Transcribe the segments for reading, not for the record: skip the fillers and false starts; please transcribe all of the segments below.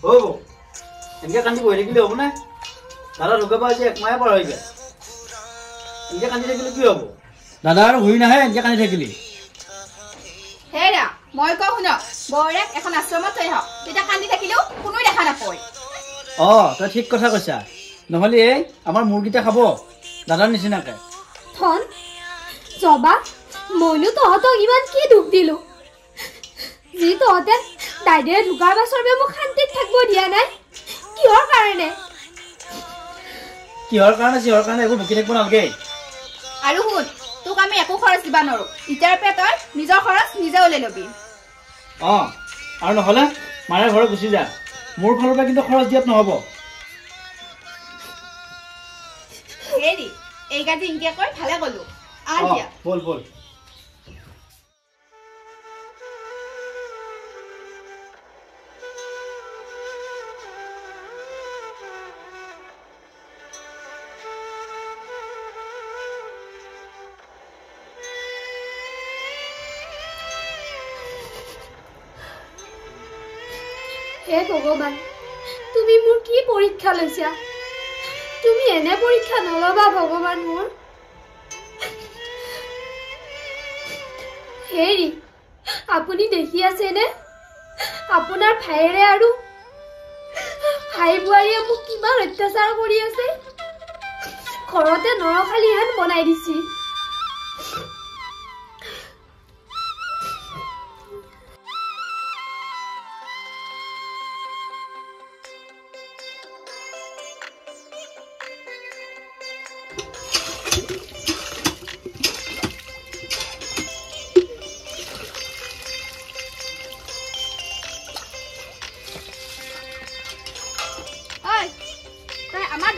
হ'ব এনেকৈ কান্দি বহি থাকিলে হ'ব নে দাদা ঢুকাব আজি 1 মাহে পাৰ হৈ যায় এনেকৈ কান্দি থাকিলে কি হ'ব দাদা আৰু ঘূৰি নাহে এনেকৈ কান্দি থাকিলি হেৰা মই কওঁ শুন বৌৰেক এখন আশ্ৰমত থৈ আহক তেতিয়া কান্দি থাকিলেও কোনো দেখা নাপায় তই ঠিক কথা কৈছা নহ'লে এই আমাৰ মুৰ্গীটা খাব দাদাৰ নিচিনাকে ধন জবা মইনো তহঁতক ইমান কি দুখ দিলো যি তহঁতে দাইদেৰে ঢুকাৰ পাছৰ বাবে মোক শান্তিত থাকিব দিয়া নাই কিহৰ কাৰণে একো ভুকি থাকিব নালাগে আৰু শুন তোক আমি একো খৰচ দিবা নোৱাৰো ইটাৰ পে তই নিজৰ খৰচ নিজে ওলাই ল'বি আৰু নহ'লে মাৰে ঘৰত গুচি যা মোৰ ফালৰ পৰা কিন্তু খৰচ দিয়াত নহ'ব হেৰি এই গাজি ইনকে কৈ ভালে ক'লো দিয়া বল হে ভগৱান তুমি মোৰ কি পৰীক্ষা লৈছা তুমি এনে পৰীক্ষা নলবা ভগৱান মোৰ হেৰি আপুনি দেখি আছেনে আপোনাৰ ভাইৰে আৰু ভাই বোৱাৰীয়ে মোক কিমান অত্যাচাৰ কৰি আছে ঘৰতে নৰখালিহান বনাই দিছি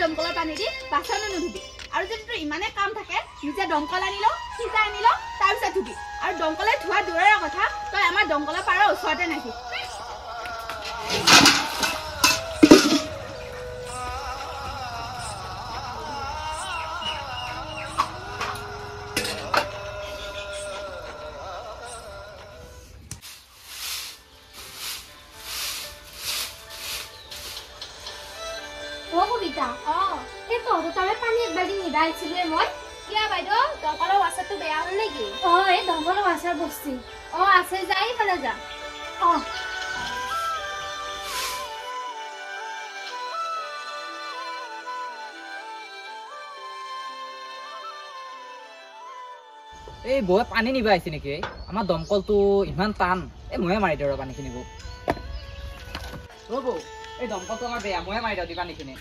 দমকলৰ পানী দি বাচন নুধুবি আৰু যদি তোৰ ইমানে কাম থাকে নিজে দমকল আনিলো সিজা আনিলো তাৰপিছত ধুবি আৰু দমকলে ধোৱা দূৰৰ কথা তই আমাৰ দমকলৰ পাৰৰ ওচৰতে নাহি কবিতা এই তহঁতৰ তাৰে পানী এক বাল্টি নিবা আহিছিলো মই কিয় বাইদেউ দমকলৰ ৱাছাৰটো বেয়া হ'ল নেকি এই দমকলৰ ৱাছাৰ বস্তি আছে যা এইফালে যা এই বৌয়ে পানী নিবা আহিছে নেকি আমাৰ দমকলটো ইমান টান ময়ে মাৰি দিওঁ পানীখিনি বৌ বৌ এই দমকলটো আমাৰ বেয়া ময়ে মাৰি দিওঁ পানীখিনি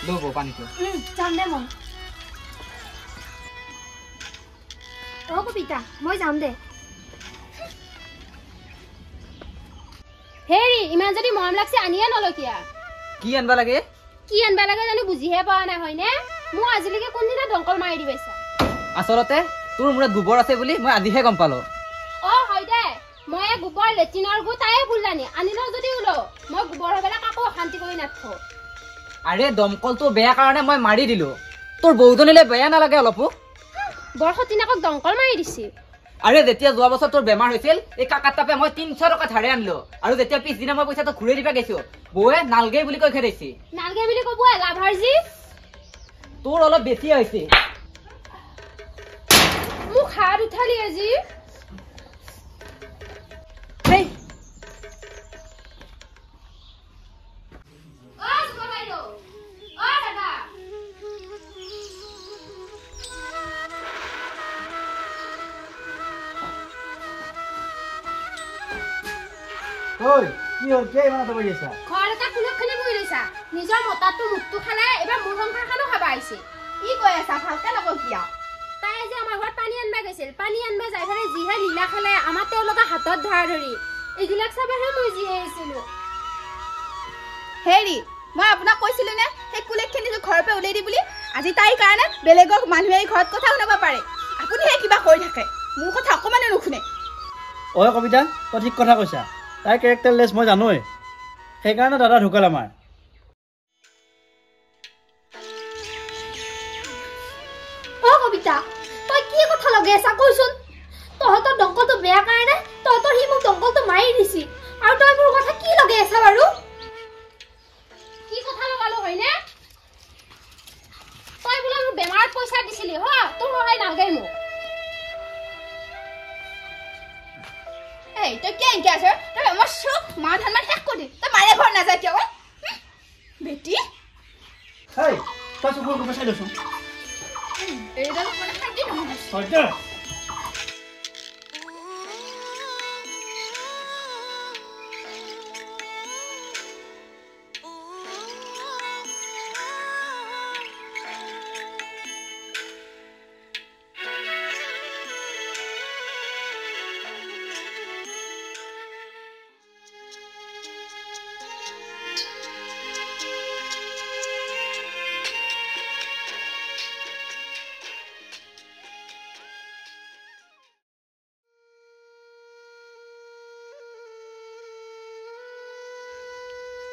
ল'ব পানীটো যাম দে মই কবিতা মই যাম দে হেৰি ইমান যদি মৰম লাগছে আনিয়ে নলকিয়া কি আনবা লাগে জানো বুজিহে পোৱা নাই হয়নে মোক আজিলৈকে কোনদিনা দমকল মাৰি দি পাইছা আচলতে তোৰ মূৰত গোবৰ আছে বুলি মই আজিহে গম পালো হয় দে মই গোবৰ লেট্ৰিনৰ গু তাই ভুললানি আনিলো যদি ওলো মই গোবৰ হবেলা কাকো অশান্তি কৰি নাথো আৰে দমকলটো বেয়া কাৰণে মই মাৰি দিলো তোৰ বৌজনীলে বেয়া নালাগে অলপো বৰসতিনাকক দমকল মাৰি দিছি আৰে যেতিয়া যোৱা বছৰ তোৰ বেমাৰ হৈছিল এই কাকাত তাপে মই 300 টকা ধাৰে আনিলো আৰু যেতিয়া পিছদিনা মই পইচাটো ঘূৰাই দিবা গৈছো বৌয়ে নালগে বুলি কৈ খেদাইছি নালগে বুলি কব লাভাৰজি তোৰ অলপ বেছি হৈছে মোক হাত উঠালি আজি নিজৰ মতাটো মুখটো খালে এবাৰ মোৰ সংসাৰখনো খাবা আহিছে কি কৈ আছা ভালকে নকওঁ কিয় তাই যে আমাৰ ঘৰত পানী আনবা গৈছিল পানী আনবা যাই ফেলে যিহে লীলা খালে আমাৰ তেওঁলোকে হাতত ধৰা ধৰি এইবিলাক চাবহে মই যি আহিছিলো হেৰি মই আপোনাক কৈছিলো নে সেই কুলেকখিনি ঘৰৰ পৰা উলিয়াই দি বুলি আজি তাইৰ কাৰণে বেলেগক মানুহে ঘৰত কথা শুনাব পাৰে আপুনিহে কিবা কৈ থাকে মোৰ কথা অকমানে নুশুনে কবিতা তই ঠিক কথা কৈছা তাই কেৰেক্টাৰলেছ মই জানোৱেই সেইকাৰণে দাদা ঢুকাল আমাৰ কবিতা তই কি কথা লগে আছা কইছোন তহঁতৰ দংকলটো বেয়া কাৰণে তহঁতৰ সি মোক দংকলটো মাৰি দিছি আৰু তই মোৰ কথা কি লগে আছা বাৰু কি কথা লগালো হয়নে তই বোলে মোৰ বেমাৰত পইচা দিছিলি হ তোৰ সহায় নালগাই মোক এই তই কি আনকে আছ তই আমাৰ চব মা ধান শেষ কৰি তই মাৰে ঘৰ নাযায় কিয় বেটি হেই তই চকুৰ কোপে চাই দেচোন এইডাল মানে শান্তি নহয় সত্য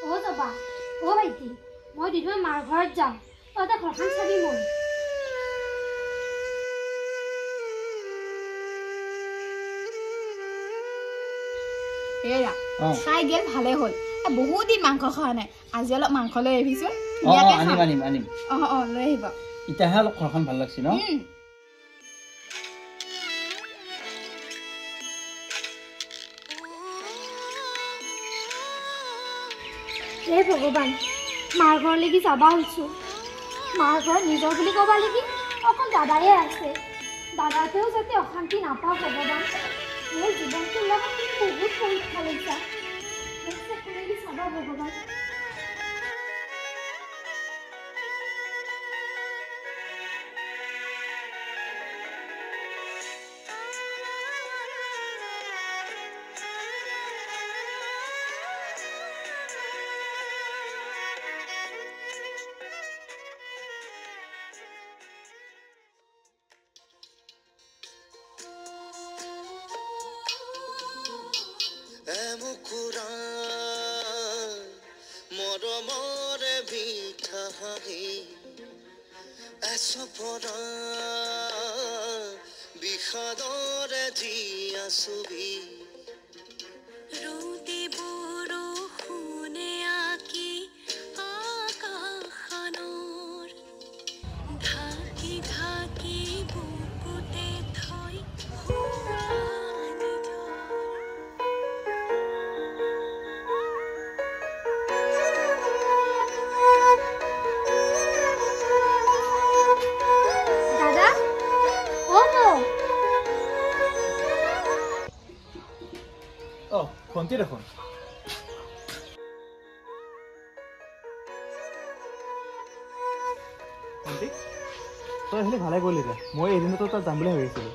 ও যাবা ও ভাইটি মই দুদিন মাৰ ঘৰত যাম তই ঘৰখন চাবি মই এৰা খাই গেল ভালে হ'ল বহুত দিন মাংস খোৱা নাই আজি অলপ মাংস লৈ আহিছো আনিম লৈ আহিব ইতাহে অলপ ঘৰখন ভাল লাগছে ন হে ভগৱান মাৰ ঘৰলৈকে যাবা হৈছোঁ মাৰ ঘৰত নিজৰ বুলি ক'বা লাগি অকল দাদায়ে আছে দাদাতেও যাতে অশান্তি নাপাওঁ ভগৱান মোৰ জীৱনটোৰ লগত বহুত পৰীক্ষা লৈছা চাবা ভগৱান মৰমৰে বিঠা হাঁহি এচপৰা বিষাদৰে যি আছবি ৰুটি বৰষুণে আঁকি আকাশনৰ ঢাকি ঢাকি বুকুতে থৈ ভণ্টি দেখোন ভণ্টি তই আহিলে ভালে কৰিলি দে মই এদিনতো তাত যাম বুলি ভাবিছিলো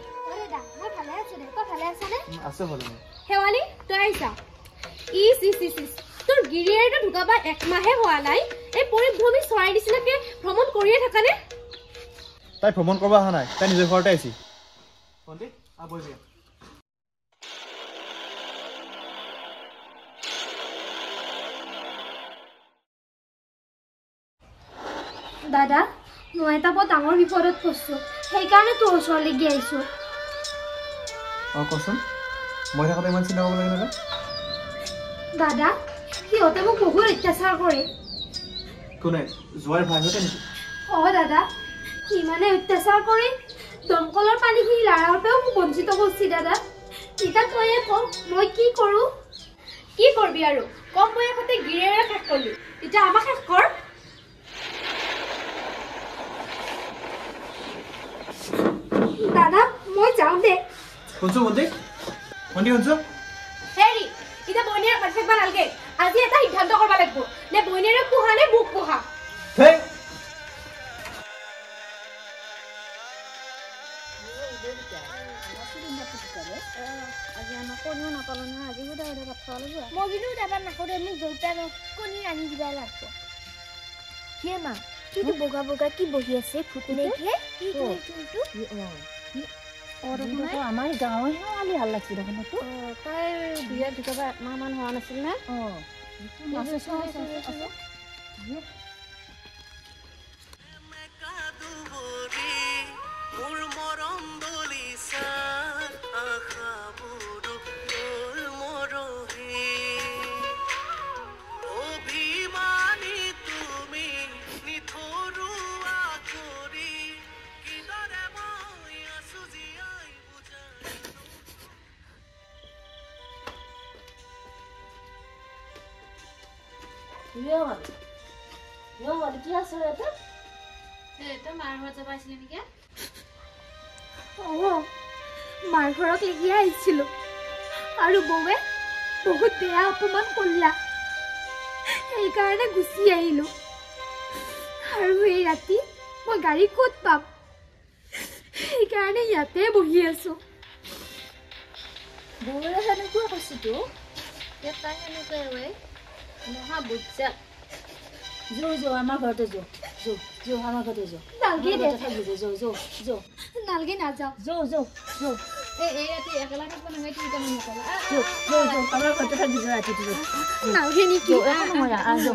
আছে ভালে শেৱালি তই আহিছা তোৰ গিৰিয়েৰটো ঢুকাবা একমাহে হোৱা নাই এই পৰিভ্ৰমী চৰাই নিচিনাকে ভ্ৰমণ কৰিয়ে থাকানে তাই ভ্ৰমণ কৰিব অহা নাই তাই নিজৰ ঘৰতে আহিছি ভণ্টি বহি দাদা মই এটা বৰ ডাঙৰ বিপদত ফচিছো সেইকাৰণে তোৰ ওচৰলৈ গৈ আহিছো কচোন মই থাকোঁতে ইমান চিন্তা কৰিব লাগে নহয় দাদা সিহঁতে মোক বহুত অত্যাচাৰ কৰে কোনে যোৱাৰ ভাই হৈছে নেকি দাদা ইমানে অত্যাচাৰ কৰি দমকলৰ পানীখিনি লাৰাৰ পৰাও মোক বঞ্চিত কৰিছে দাদা এতিয়া তয়ে কওঁ মই কি কৰোঁ কি কৰবি আৰু কম বয়সতে গিৰিয়েৰে শেষ কৰিলি এতিয়া আমাক শেষ কৰ দাদা মই যাওঁ দে শুনছো ভণ্টি শুনছো হেৰি এতিয়া বইনেৰে ভাত থাকিব নালাগে আজি এটা সিদ্ধান্ত কৰিব লাগিব নে বইনেৰে পোহা নে মোক পোহা আজি আমাৰ কণীও নাপালো নহয় আজি সুধা সুধা ভাত খাব লাগিব মই কিন্তু দাবাৰ নাকৰে মোক দেউতা কণী আনি দিবা লাগিব কিয় মা কিটো বগা বগা কি বহি আছে ফুটনে কি আমাৰ গাঁৱৰ শেৱালি ভাল লাগিছে দেখোন তো তাইৰ বিয়াৰ ভিতৰত একমাহমান হোৱা নাছিল নে মোৰ মৰম দলিছা আশাবোৰ গ'ল মৰহি অভিমানী তুমি নিথৰুৱা কৰি কিদৰে মই আছো জীয়াই বুজা কি আছে তই মাৰ ঘৰত যাব আহিছিলে নেকি মাৰ ঘৰত এগিয়ে আহিছিলো আৰু বৌৱে বহুত বেয়া অপমান কৰিলা সেইকাৰণে গুচি আহিলো আৰু এই ৰাতি মই গাড়ী ক'ত পাম সেইকাৰণে ইয়াতে বহি আছো বৌৰে সেনেকুৱা কৈছে তো তাই সেনেকুৱাই মহা বুজা যো আমাৰ ঘৰতে যো আমাৰ ঘৰতে যো নালগে দে যো নালগে নাযাওঁ যো এই ৰাতি একেলা থাকিব নালাগে কি তাৰমানে নকবা আমাৰ ঘৰতে থাকি যো ৰাতিটো নালগে নেকি যো